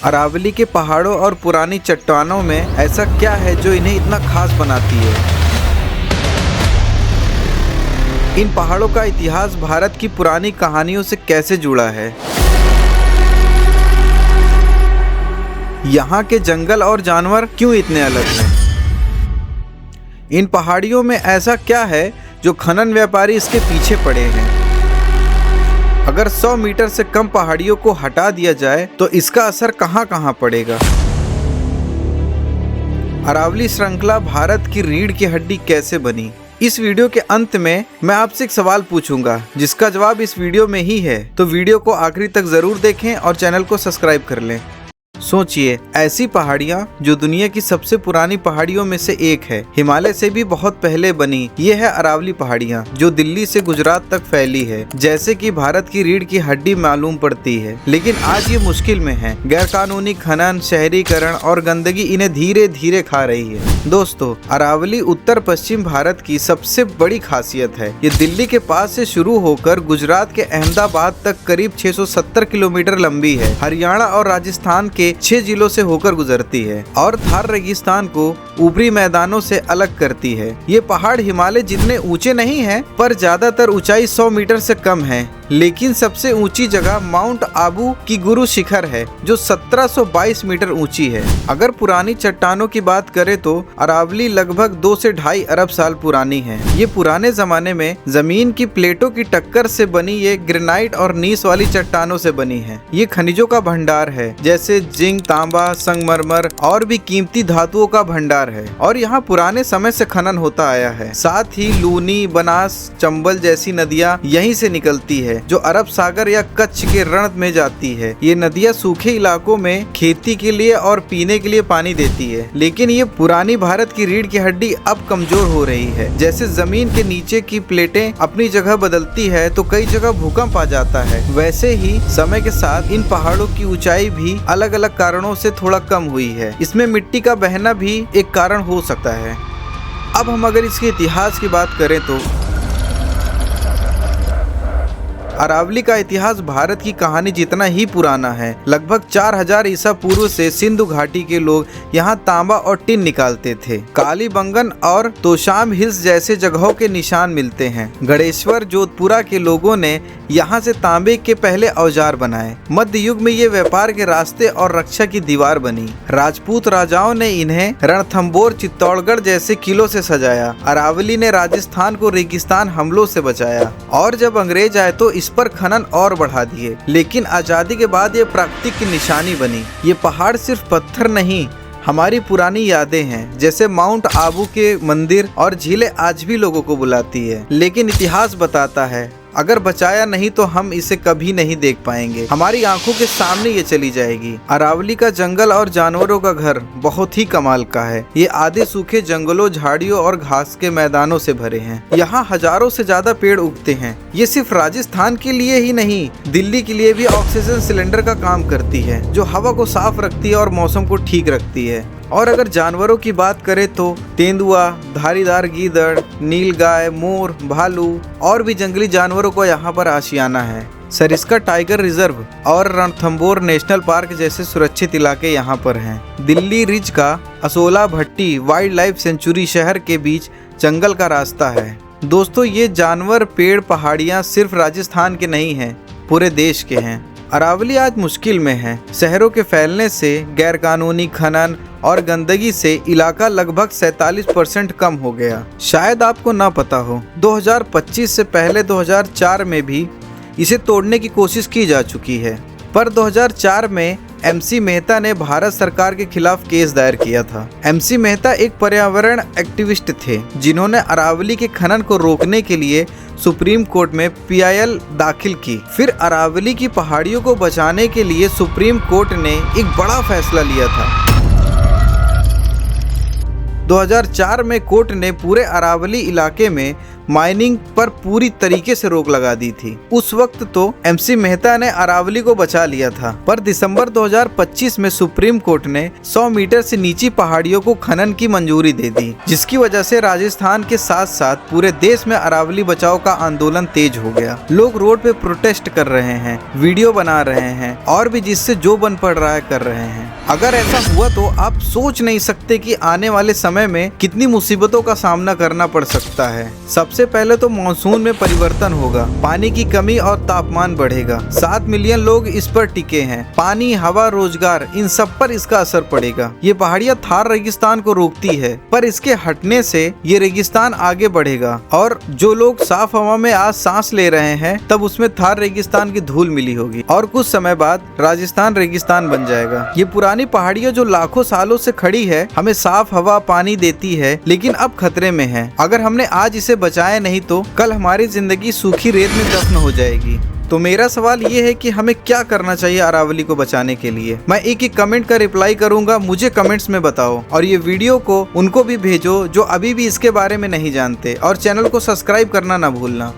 अरावली के पहाड़ों और पुरानी चट्टानों में ऐसा क्या है जो इन्हें इतना खास बनाती है? इन पहाड़ों का इतिहास भारत की पुरानी कहानियों से कैसे जुड़ा है? यहाँ के जंगल और जानवर क्यों इतने अलग हैं? इन पहाड़ियों में ऐसा क्या है जो खनन व्यापारी इसके पीछे पड़े हैं? अगर 100 मीटर से कम पहाड़ियों को हटा दिया जाए तो इसका असर कहां कहां पड़ेगा? अरावली श्रृंखला भारत की रीढ़ की हड्डी कैसे बनी? इस वीडियो के अंत में मैं आपसे एक सवाल पूछूंगा जिसका जवाब इस वीडियो में ही है, तो वीडियो को आखिरी तक जरूर देखें और चैनल को सब्सक्राइब कर लें। सोचिए, ऐसी पहाड़ियाँ जो दुनिया की सबसे पुरानी पहाड़ियों में से एक है, हिमालय से भी बहुत पहले बनी। ये है अरावली पहाड़ियाँ जो दिल्ली से गुजरात तक फैली है, जैसे कि भारत की रीढ़ की हड्डी मालूम पड़ती है। लेकिन आज ये मुश्किल में है। गैरकानूनी खनन, शहरीकरण और गंदगी इन्हें धीरे धीरे खा रही है। दोस्तों, अरावली उत्तर पश्चिम भारत की सबसे बड़ी खासियत है। ये दिल्ली के पास से शुरू होकर गुजरात के अहमदाबाद तक करीब 670 किलोमीटर लंबी है। हरियाणा और राजस्थान के 6 जिलों से होकर गुजरती है और थार रेगिस्तान को ऊपरी मैदानों से अलग करती है। ये पहाड़ हिमालय जितने ऊंचे नहीं हैं, पर ज्यादातर ऊंचाई 100 मीटर से कम है। लेकिन सबसे ऊंची जगह माउंट आबू की गुरु शिखर है जो 1722 मीटर ऊंची है। अगर पुरानी चट्टानों की बात करें तो अरावली लगभग 2 से 2.5 अरब साल पुरानी है। ये पुराने जमाने में जमीन की प्लेटों की टक्कर से बनी ये ग्रेनाइट और नीस वाली चट्टानों से बनी है। ये खनिजों का भंडार है, जैसे जिंक, तांबा, संगमरमर और भी कीमती धातुओं का भंडार है। और यहाँ पुराने समय से खनन होता आया है। साथ ही लूनी, बनास, चंबल जैसी नदियाँ यहीं से निकलती है जो अरब सागर या कच्छ के रण में जाती है। ये नदियाँ सूखे इलाकों में खेती के लिए और पीने के लिए पानी देती है। लेकिन ये पुरानी भारत की रीढ़ की हड्डी अब कमजोर हो रही है। जैसे जमीन के नीचे की प्लेटें अपनी जगह बदलती है तो कई जगह भूकंप आ जाता है, वैसे ही समय के साथ इन पहाड़ों की ऊंचाई भी अलग अलग कारणों से थोड़ा कम हुई है। इसमें मिट्टी का बहना भी एक कारण हो सकता है। अब हम अगर इसके इतिहास की बात करें तो अरावली का इतिहास भारत की कहानी जितना ही पुराना है। लगभग 4000 ईसा पूर्व से सिंधु घाटी के लोग यहाँ तांबा और टिन निकालते थे। कालीबंगन और तोशाम हिल्स जैसे जगहों के निशान मिलते हैं। गणेश्वर जोधपुरा के लोगों ने यहाँ से तांबे के पहले औजार बनाए। मध्य युग में ये व्यापार के रास्ते और रक्षा की दीवार बनी। राजपूत राजाओं ने इन्हें रणथंबोर, चित्तौड़गढ़ जैसे किलों से सजाया। अरावली ने राजस्थान को रेगिस्तान हमलों से बचाया। और जब अंग्रेज आए तो इस पर खनन और बढ़ा दिए। लेकिन आजादी के बाद ये प्राकृतिक की निशानी बनी। ये पहाड़ सिर्फ पत्थर नहीं, हमारी पुरानी यादें हैं। जैसे माउंट आबू के मंदिर और झीलें आज भी लोगों को बुलाती है। लेकिन इतिहास बताता है, अगर बचाया नहीं तो हम इसे कभी नहीं देख पाएंगे। हमारी आंखों के सामने ये चली जाएगी। अरावली का जंगल और जानवरों का घर बहुत ही कमाल का है। ये आधे सूखे जंगलों, झाड़ियों और घास के मैदानों से भरे हैं। यहाँ हजारों से ज्यादा पेड़ उगते हैं। ये सिर्फ राजस्थान के लिए ही नहीं, दिल्ली के लिए भी ऑक्सीजन सिलेंडर का काम करती है, जो हवा को साफ रखती है और मौसम को ठीक रखती है। और अगर जानवरों की बात करें तो तेंदुआ, धारीदार गीदड़, नीलगाय, मोर, भालू और भी जंगली जानवरों को यहाँ पर आशियाना है। सरिस्का टाइगर रिजर्व और रणथंबोर नेशनल पार्क जैसे सुरक्षित इलाके यहाँ पर हैं। दिल्ली रिज का असोला भट्टी वाइल्ड लाइफ सेंचुरी शहर के बीच जंगल का रास्ता है। दोस्तों, ये जानवर, पेड़, पहाड़ियाँ सिर्फ राजस्थान के नहीं हैं, पूरे देश के हैं। अरावली आज मुश्किल में है। शहरों के फैलने से, गैरकानूनी खनन और गंदगी से इलाका लगभग 47% कम हो गया। शायद आपको ना पता हो, 2025 से पहले 2004 में भी इसे तोड़ने की कोशिश की जा चुकी है। पर 2004 में MC मेहता ने भारत सरकार के खिलाफ केस दायर किया था। MC मेहता एक पर्यावरण एक्टिविस्ट थे जिन्होंने अरावली के खनन को रोकने के लिए सुप्रीम कोर्ट में PIL दाखिल की। फिर अरावली की पहाड़ियों को बचाने के लिए सुप्रीम कोर्ट ने एक बड़ा फैसला लिया था। 2004 में कोर्ट ने पूरे अरावली इलाके में माइनिंग पर पूरी तरीके से रोक लगा दी थी। उस वक्त तो एमसी मेहता ने अरावली को बचा लिया था, पर दिसंबर 2025 में सुप्रीम कोर्ट ने 100 मीटर से नीची पहाड़ियों को खनन की मंजूरी दे दी, जिसकी वजह से राजस्थान के साथ साथ पूरे देश में अरावली बचाओ का आंदोलन तेज हो गया। लोग रोड पे प्रोटेस्ट कर रहे हैं, वीडियो बना रहे हैं और भी जिससे जो बन पड़ रहा है कर रहे हैं। अगर ऐसा हुआ तो आप सोच नहीं सकते कि आने वाले समय में कितनी मुसीबतों का सामना करना पड़ सकता है। सबसे पहले तो मानसून में परिवर्तन होगा, पानी की कमी और तापमान बढ़ेगा। 7 मिलियन लोग इस पर टिके हैं। पानी, हवा, रोजगार, इन सब पर इसका असर पड़ेगा। ये पहाड़ियाँ थार रेगिस्तान को रोकती है, पर इसके हटने से ये रेगिस्तान आगे बढ़ेगा और जो लोग साफ हवा में आज सांस ले रहे हैं तब उसमें थार रेगिस्तान की धूल मिली होगी और कुछ समय बाद राजस्थान रेगिस्तान बन जाएगा। ये पुरानी पहाड़ियाँ जो लाखों सालों से खड़ी है, हमें साफ हवा, पानी देती है, लेकिन अब खतरे में है। अगर हमने आज इसे बचाया नहीं तो कल हमारी जिंदगी सूखी रेत में दफन हो जाएगी। तो मेरा सवाल ये है कि हमें क्या करना चाहिए अरावली को बचाने के लिए। मैं एक एक कमेंट का रिप्लाई करूंगा, मुझे कमेंट्स में बताओ और ये वीडियो को उनको भी भेजो जो अभी भी इसके बारे में नहीं जानते और चैनल को सब्सक्राइब करना ना भूलना।